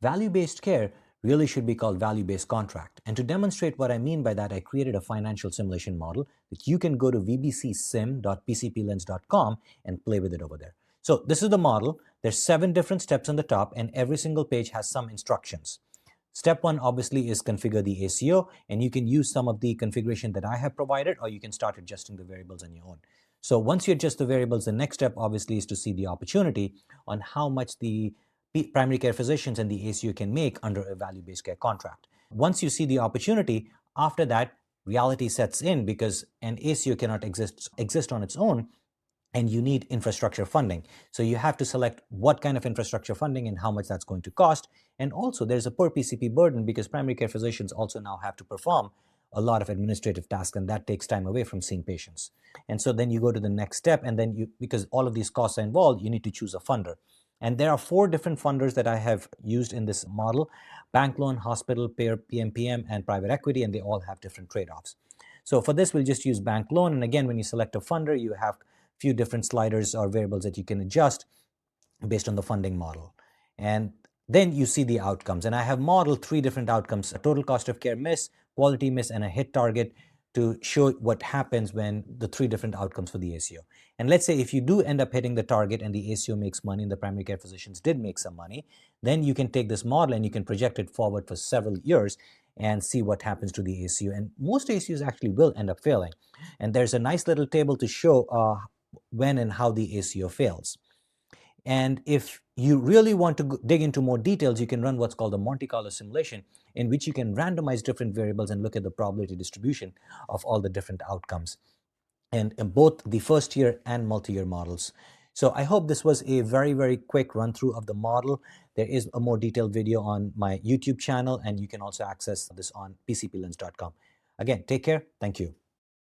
Value-based care really should be called value-based contract. And to demonstrate what I mean by that, I created a financial simulation model that you can go to vbcsim.pcplens.com and play with it over there. So this is the model. There's 7 different steps on the top, and every single page has some instructions. Step 1 obviously is configure the ACO, and you can use some of the configuration that I have provided, or you can start adjusting the variables on your own. So once you adjust the variables, the next step obviously is to see the opportunity on how much the primary care physicians and the ACO can make under a value-based care contract. Once you see the opportunity, after that, reality sets in because an ACO cannot exist on its own, and you need infrastructure funding. So you have to select what kind of infrastructure funding and how much that's going to cost. And also there's a per PCP burden because primary care physicians also now have to perform a lot of administrative tasks, and that takes time away from seeing patients. And so then you go to the next step, and then because all of these costs are involved, you need to choose a funder. And there are 4 different funders that I have used in this model: bank loan, hospital, payer, PMPM, and private equity, and they all have different trade-offs. So for this, we'll just use bank loan. And again, when you select a funder, you have a few different sliders or variables that you can adjust based on the funding model. And then you see the outcomes. And I have modeled 3 different outcomes: a total cost of care miss, quality miss, and a hit target, to show what happens when the 3 different outcomes for the ACO. And let's say if you do end up hitting the target and the ACO makes money and the primary care physicians did make some money, then you can take this model and you can project it forward for several years and see what happens to the ACO. And most ACOs actually will end up failing. And there's a nice little table to show when and how the ACO fails. And if you really want to dig into more details, you can run what's called a Monte Carlo simulation, in which you can randomize different variables and look at the probability distribution of all the different outcomes, and in both the first year and multi-year models. So I hope this was a very, very quick run through of the model. There is a more detailed video on my YouTube channel, and you can also access this on pcplens.com. Again, take care. Thank you.